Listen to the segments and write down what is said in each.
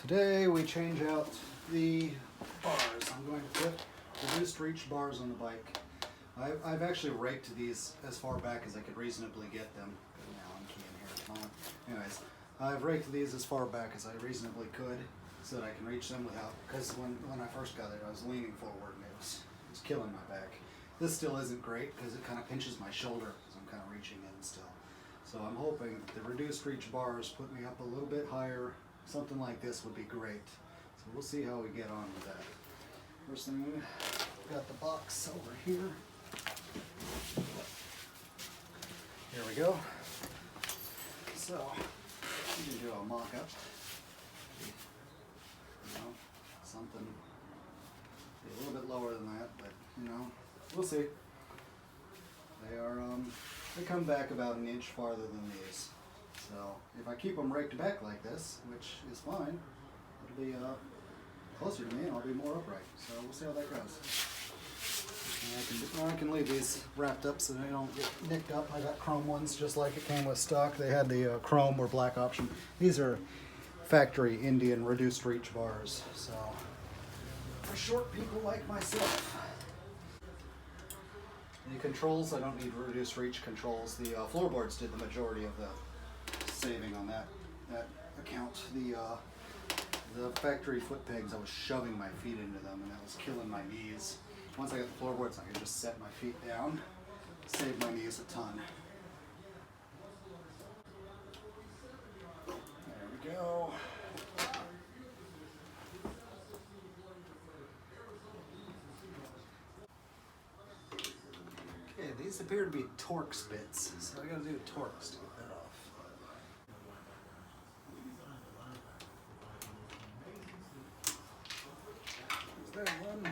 Today we change out the bars. I'm going to put reduced reach bars on the bike. I've actually raked these as far back as I could reasonably get them. Now I'm keying here. Come on. Anyways, I've raked these as far back as I reasonably could so that I can reach them without, because when I first got it I was leaning forward and it was killing my back. This still isn't great because it kind of pinches my shoulder because I'm kind of reaching in still. So I'm hoping that the reduced reach bars put me up a little bit higher. Something like this would be great. So we'll see how we get on with that. First thing, we've got the box over here. Here we go. So we can do a mock-up. You know, something a little bit lower than that, but you know, we'll see. They are they come back about an inch farther than these. So if I keep them raked back like this, which is fine, it'll be closer to me and I'll be more upright. So we'll see how that goes. And I can leave these wrapped up so they don't get nicked up. I got chrome ones just like it came with stock. They had the chrome or black option. These are factory Indian reduced reach bars. So for short people like myself. The controls, I don't need reduced reach controls. The floorboards did the majority of the saving on that account. The factory foot pegs, I was shoving my feet into them and that was killing my knees. Once I got the floorboards, I could just set my feet down, save my knees a ton. There we go. Okay, these appear to be Torx bits, so I gotta do Torx to get that off. There's that one.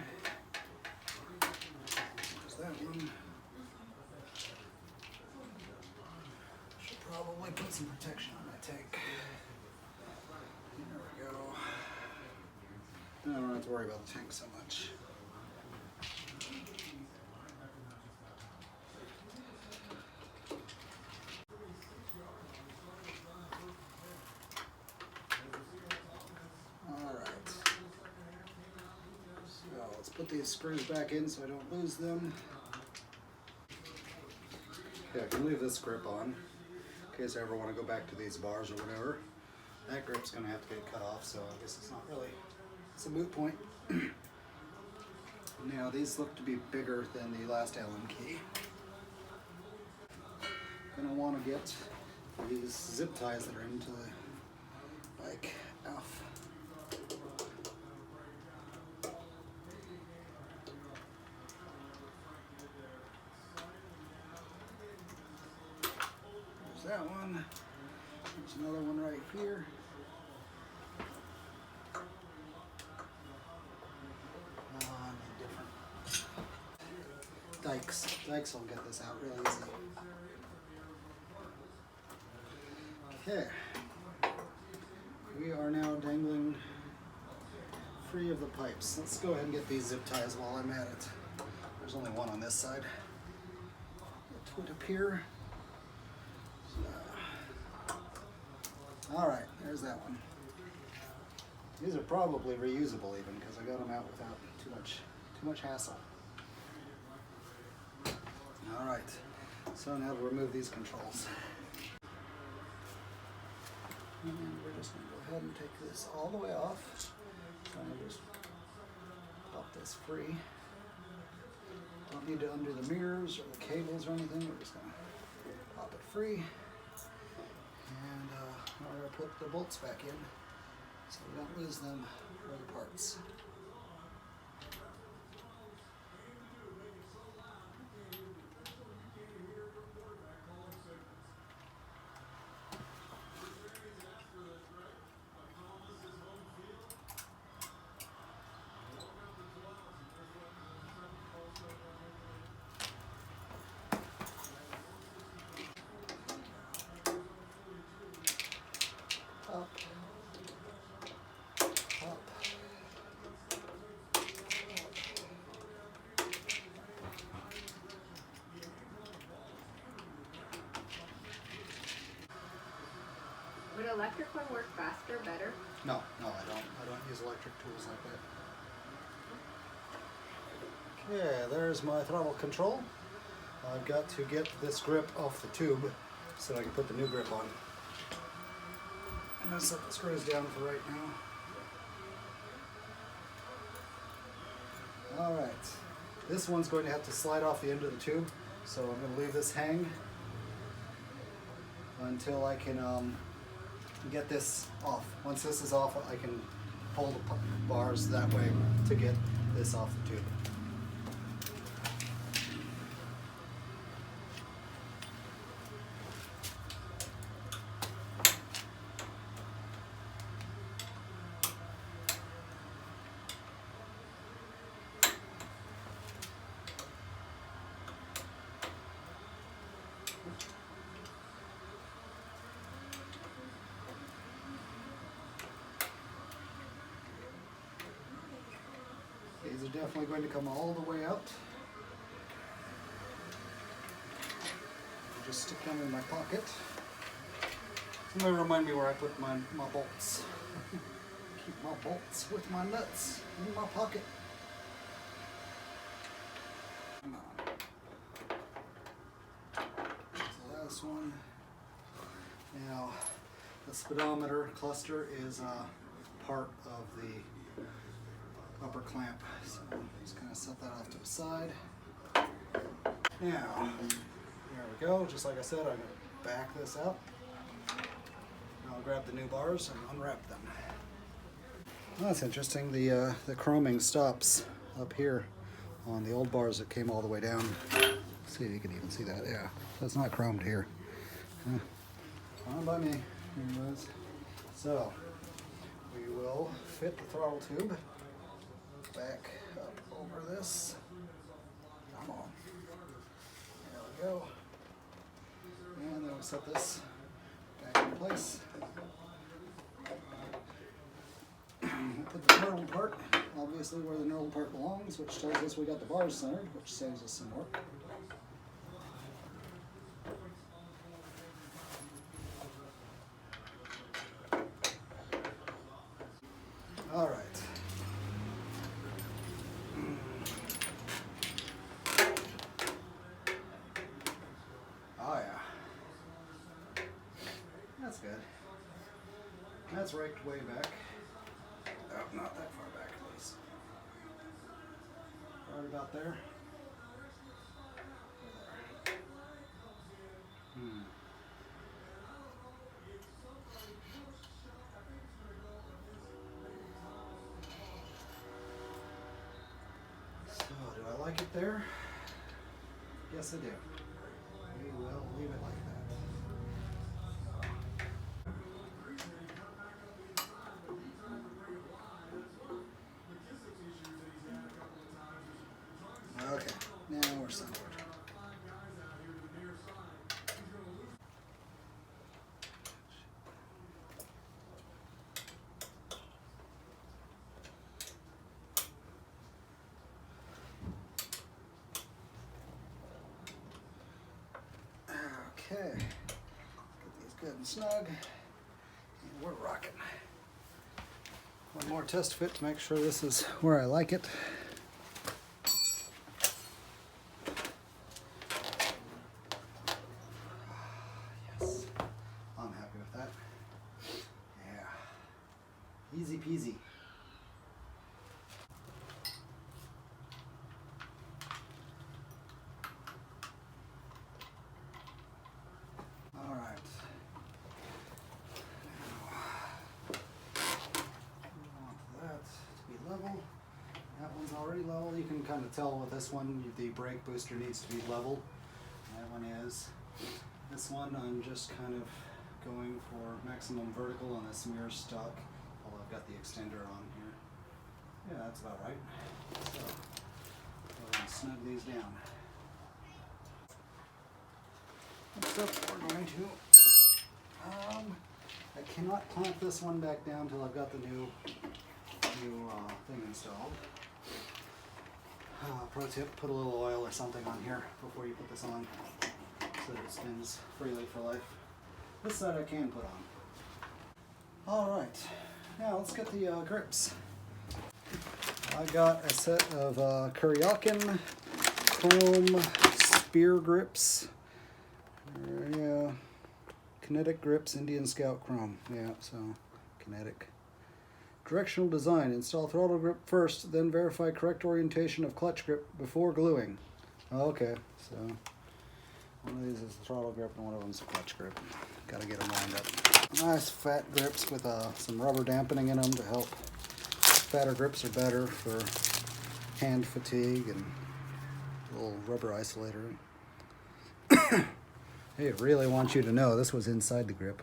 There's that one. Should probably put some protection on my tank. There we go. I don't have to worry about the tank so much. Let's put these screws back in so I don't lose them. Okay, I can leave this grip on in case I ever want to go back to these bars or whatever. That grip's going to have to get cut off, so I guess it's not really, it's a moot point. Now these look to be bigger than the last Allen key. Going to want to get these zip ties that are into the bike off. That one. There's another one right here. I need different dikes. Dikes will get this out real easy. Okay. We are now dangling free of the pipes. Let's go ahead and get these zip ties while I'm at it. There's only one on this side. Put up here. All right, there's that one. These are probably reusable even because I got them out without too much hassle. All right, so now to remove these controls. And we're just going to go ahead and take this all the way off. So I'm going to just pop this free. Don't need to undo the mirrors or the cables or anything. We're just going to pop it free. And we're going to put the bolts back in so we don't lose them or the parts. Up. Up. Would electric one work faster, better? No, I don't. use electric tools like that. Okay, there's my throttle control. I've got to get this grip off the tube so I can put the new grip on. I'm going to set the screws down for right now. Alright, this one's going to have to slide off the end of the tube, so I'm going to leave this hang until I can get this off. Once this is off, I can pull the bars that way to get this off the tube. These are definitely going to come all the way out. I'll just stick them in my pocket. It's going to remind me where I put my bolts. Keep my bolts with my nuts in my pocket. Come on. There's the last one. Now, the speedometer cluster is part of the upper clamp, so I'm just going to set that off to the side. Now, there we go. Just like I said, I'm going to back this up. I'll grab the new bars and unwrap them. Well, that's interesting. The chroming stops up here on the old bars that came all the way down. Let's see if you can even see that. Yeah, that's not chromed here. Fine by me. Anyways, so we will fit the throttle tube back up over this. Come on. There we go. And then we'll set this back in place. We'll put the knurled part, obviously where the knurled part belongs, which tells us we got the bars centered, which saves us some work. All right. Oh yeah. That's good. That's raked way back. Oh, not that far back, please. Right about there. There. So, do I like it there? Yes, I do. We will leave it like that. Okay, now we're centered. Okay, get these good and snug, and we're rocking. One more test fit to make sure this is where I like it. Yes, I'm happy with that. Yeah, easy peasy. That one's already level. You can kind of tell with this one the brake booster needs to be level. That one is. This one I'm just kind of going for maximum vertical on this mirror stock, although I've got the extender on here. Yeah, that's about right. So we're going to snug these down. Next up, we're going to I cannot clamp this one back down until I've got the new thing installed. Pro tip, put a little oil or something on here before you put this on so that it spins freely for life. This side I can put on. Alright, Now let's get the grips. I got a set of Kuryakyn chrome spear grips. Yeah, kinetic grips, Indian Scout chrome. Yeah, so kinetic. Directional design. Install throttle grip first, then verify correct orientation of clutch grip before gluing. Okay, so one of these is the throttle grip and one of them is the clutch grip. Gotta get them lined up. Nice fat grips with some rubber dampening in them to help. Fatter grips are better for hand fatigue, and a little rubber isolator. Hey, really want you to know this was inside the grip.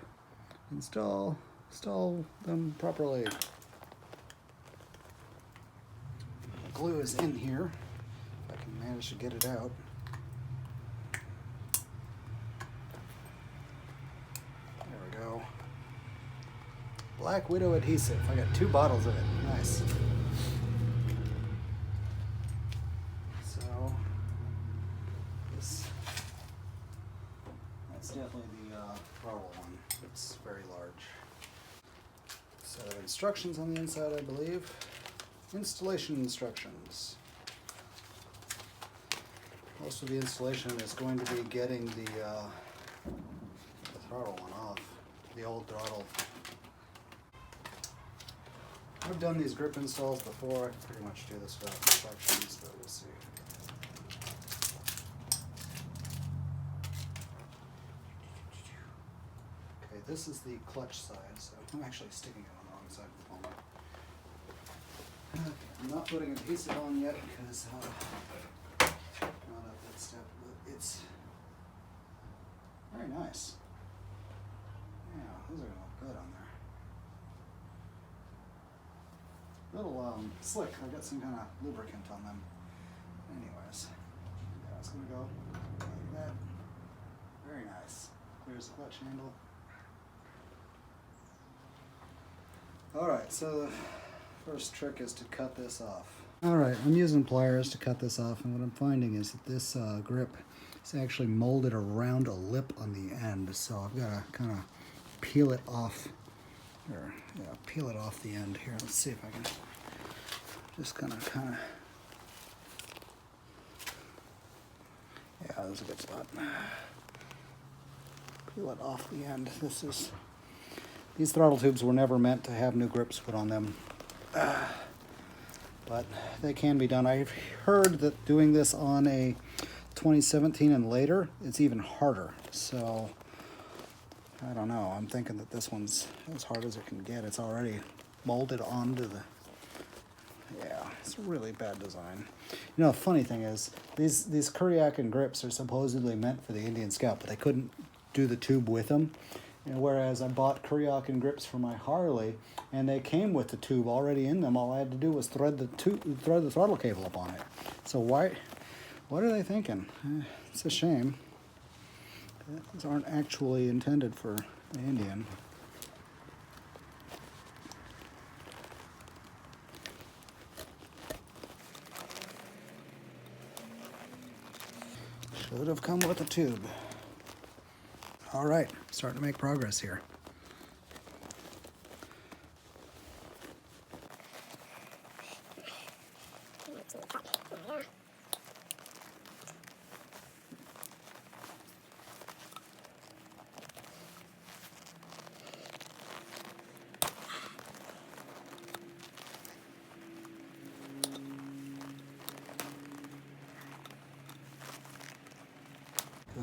Install them properly. The glue is in here. If I can manage to get it out. There we go. Black Widow adhesive. I got 2 bottles of it. Nice. So that's definitely the throttle one. It's very large. Set of instructions on the inside, I believe. Installation instructions. Most of the installation is going to be getting the throttle one off, the old throttle. I've done these grip installs before. I can pretty much do this without instructions, but we'll see. Okay, this is the clutch side, so I'm actually sticking it on the wrong side of the moment. Okay, I'm not putting adhesive on yet because not at that step, but it's very nice. Yeah, those are gonna look good on there. Little slick. I got some kind of lubricant on them. Anyways, yeah, it's gonna go like that. Very nice. Clears the clutch handle. Alright, so the first trick is to cut this off. Alright, I'm using pliers to cut this off, and what I'm finding is that this grip is actually molded around a lip on the end, so I've got to kind of peel it off. Or, yeah, peel it off the end here. Let's see if I can just kind of yeah, that's a good spot. Peel it off the end. These throttle tubes were never meant to have new grips put on them, but they can be done. I've heard that doing this on a 2017 and later, it's even harder. So I don't know. I'm thinking that this one's as hard as it can get. It's already molded onto the... Yeah, it's a really bad design. You know, the funny thing is, these Kuryakyn grips are supposedly meant for the Indian Scout, but they couldn't do the tube with them. And whereas I bought Kuryakyn grips for my Harley, and they came with the tube already in them. All I had to do was thread the throttle cable up on it. So what are they thinking? It's a shame. These aren't actually intended for the Indian. Should have come with a tube. All right, starting to make progress here.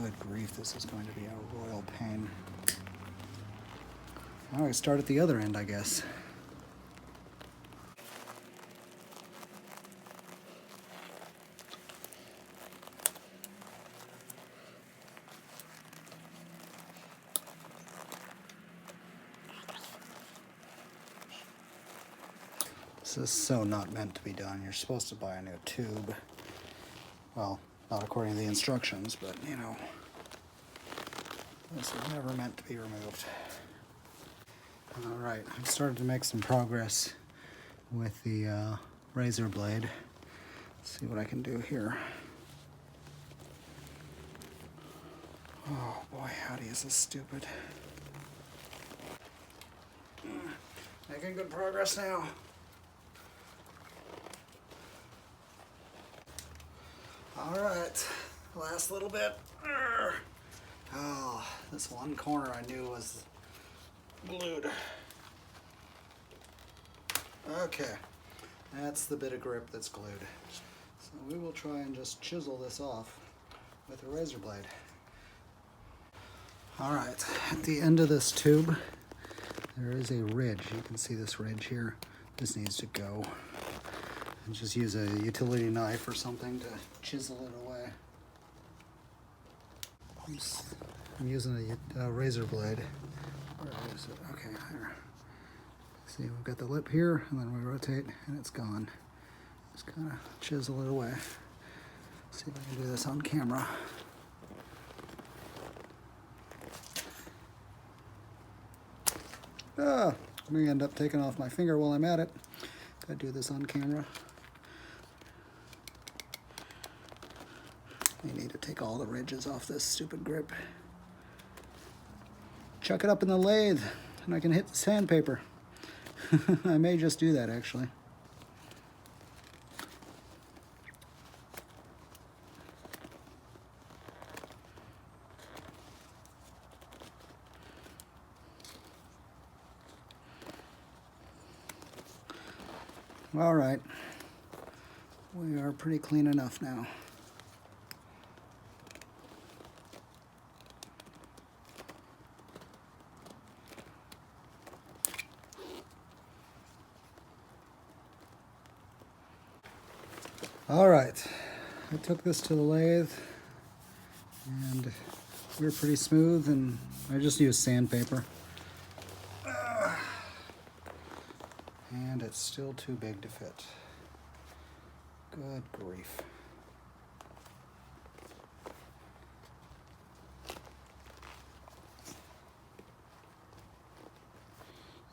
Good grief, this is going to be a royal pain. All right, start at the other end, I guess. This is so not meant to be done. You're supposed to buy a new tube. Well, not according to the instructions, but you know, this is never meant to be removed. All right, I've started to make some progress with the razor blade. Let's see what I can do here. Oh boy, howdy, is this stupid. Making good progress now. All right, last little bit. Oh, this one corner I knew was glued. Okay, that's the bit of grip that's glued. So we will try and just chisel this off with a razor blade. All right, at the end of this tube, there is a ridge. You can see this ridge here. This needs to go. And just use a utility knife or something to chisel it away. I'm using a razor blade. Where is it? Okay, here. See, we've got the lip here, and then we rotate, and it's gone. Just kind of chisel it away. See if I can do this on camera. I'm going to end up taking off my finger while I'm at it. Gotta do this on camera. You need to take all the ridges off this stupid grip. Chuck it up in the lathe, and I can hit the sandpaper. I may just do that, actually. All right, we are pretty clean enough now. All right, I took this to the lathe, and we're pretty smooth, and I just used sandpaper. And it's still too big to fit. Good grief.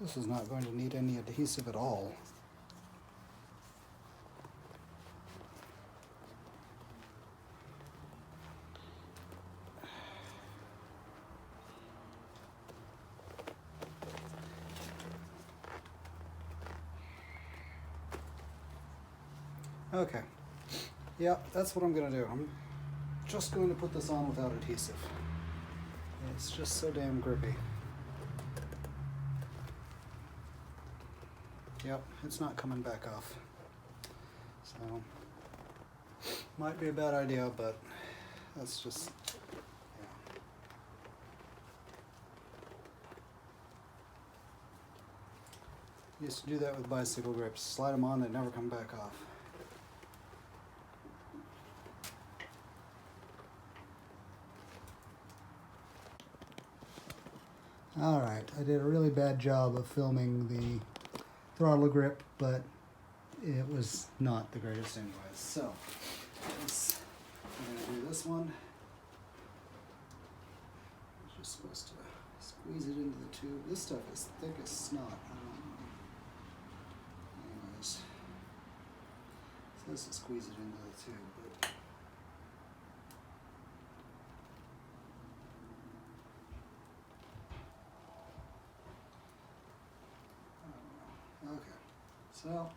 This is not going to need any adhesive at all. Okay, yeah, that's what I'm going to do. I'm just going to put this on without adhesive. It's just so damn grippy. Yep, it's not coming back off. So, might be a bad idea, but that's just, yeah. Used to do that with bicycle grips. Slide them on, they never come back off. Alright, I did a really bad job of filming the throttle grip, but it was not the greatest anyways. So, we're going to do this one. I'm just supposed to squeeze it into the tube. This stuff is thick as snot. I don't know. Anyways, it says to squeeze it into the tube, but okay, so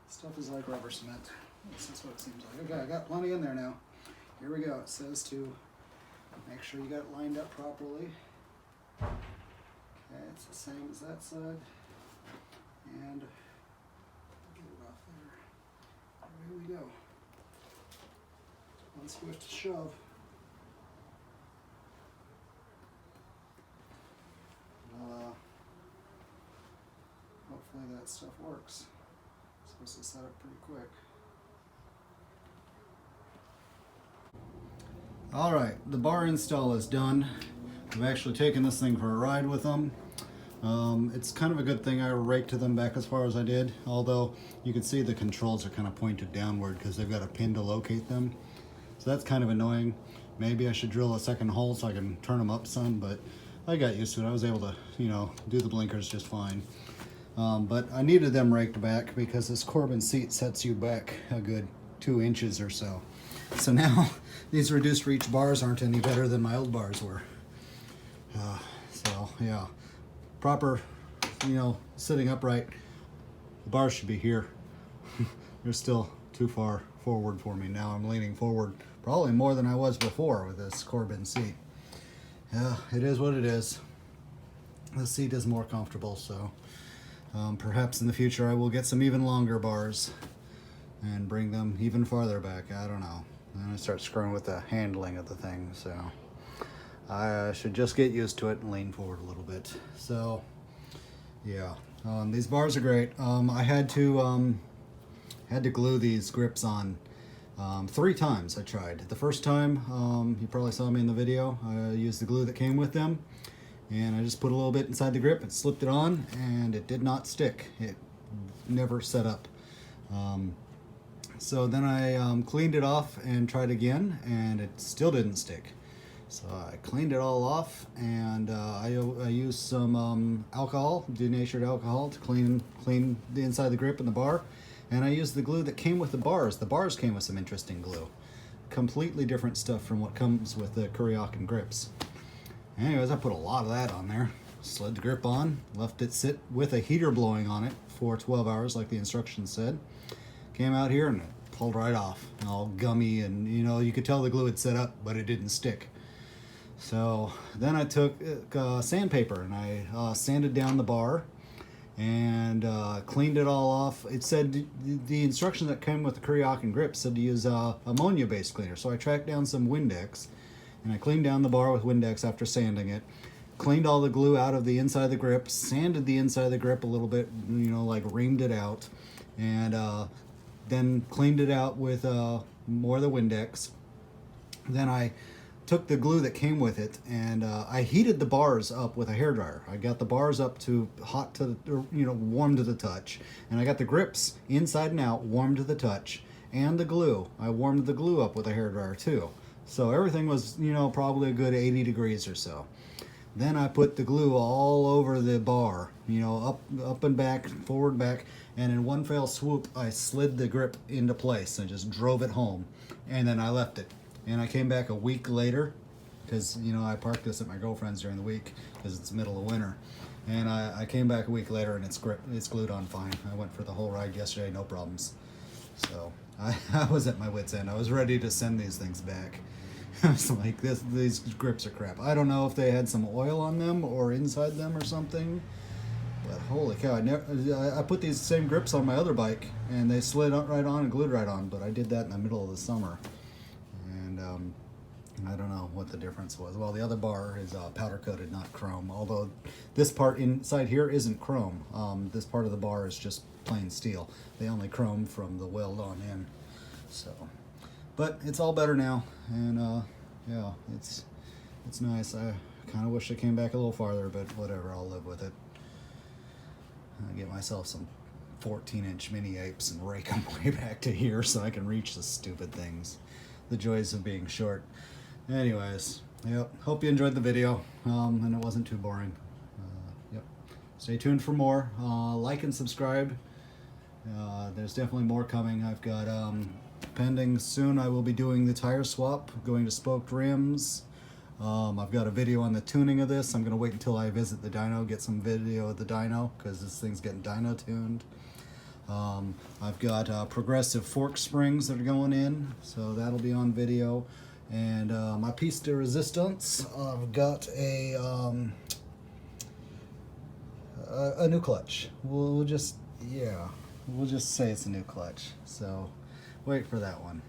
stuff is like rubber cement. This is what it seems like. Okay, I got plenty in there now. Here we go. It says to make sure you got it lined up properly. Okay, it's the same as that side. And get it off there. Here we go. One swift shove. Hopefully that stuff works. It's supposed to set up pretty quick. Alright, the bar install is done. I've actually taken this thing for a ride with them. It's kind of a good thing I raked them back as far as I did, although you can see the controls are kind of pointed downward because they've got a pin to locate them. So that's kind of annoying. Maybe I should drill a second hole so I can turn them up some, but I got used to it. I was able to, do the blinkers just fine. But I needed them raked back because this Corbin seat sets you back a good 2 inches or so. So now these reduced reach bars aren't any better than my old bars were. So yeah, proper sitting upright, the bars should be here. They're still too far forward for me. Now I'm leaning forward probably more than I was before with this Corbin seat. Yeah, it is what it is. The seat is more comfortable, so perhaps in the future I will get some even longer bars and bring them even farther back. I don't know. Then I start screwing with the handling of the thing, so I should just get used to it and lean forward a little bit. So yeah, these bars are great. I had to glue these grips on 3 times. I tried. The first time, you probably saw me in the video, I used the glue that came with them, and I just put a little bit inside the grip and slipped it on, and it did not stick. It never set up. So then I cleaned it off and tried again, and it still didn't stick. So I cleaned it all off, and I used some alcohol, denatured alcohol, to clean the inside of the grip and the bar. And I used the glue that came with the bars. The bars came with some interesting glue. Completely different stuff from what comes with the Kuryakyn grips. Anyways, I put a lot of that on there. Slid the grip on, left it sit with a heater blowing on it for 12 hours like the instructions said. Came out here and it pulled right off. All gummy, and you could tell the glue had set up, but it didn't stick. So then I took sandpaper and I sanded down the bar and cleaned it all off. It said the instruction that came with the Kuryakyn grip said to use ammonia-based cleaner. So I tracked down some Windex and I cleaned down the bar with Windex after sanding it. Cleaned all the glue out of the inside of the grip, sanded the inside of the grip a little bit, like reamed it out, and then cleaned it out with more of the Windex. Then I took the glue that came with it and I heated the bars up with a hairdryer. I got the bars up to warm to the touch, and I got the grips inside and out warm to the touch, and the glue. I warmed the glue up with a hairdryer too. So everything was, probably a good 80 degrees or so. Then I put the glue all over the bar, up and back, forward, back, and in one fell swoop, I slid the grip into place and just drove it home, and then I left it. And I came back a week later, because, I parked this at my girlfriend's during the week, because it's middle of winter. And I came back a week later, and it's glued on fine. I went for the whole ride yesterday, no problems. So I was at my wit's end. I was ready to send these things back. I was like, these grips are crap. I don't know if they had some oil on them or inside them or something. But holy cow, I put these same grips on my other bike, and they slid right on and glued right on. But I did that in the middle of the summer. And I don't know what the difference was. Well, the other bar is powder coated, not chrome. Although this part inside here isn't chrome. This part of the bar is just plain steel. They only chrome from the weld on in. So, but it's all better now, and yeah, it's nice. I kind of wish I came back a little farther, but whatever. I'll live with it. I'll get myself some 14-inch mini apes and rake them way back to here so I can reach the stupid things. The joys of being short. Anyways, yep, hope you enjoyed the video, and it wasn't too boring. Yep, stay tuned for more. Like and subscribe. There's definitely more coming. I've got, pending soon, I will be doing the tire swap, going to spoked rims. I've got a video on the tuning of this. I'm going to wait until I visit the dyno, get some video of the dyno, because this thing's getting dyno tuned. I've got progressive fork springs that are going in, so that'll be on video. And my piece de resistance, I've got a new clutch. We'll just say it's a new clutch. So wait for that one.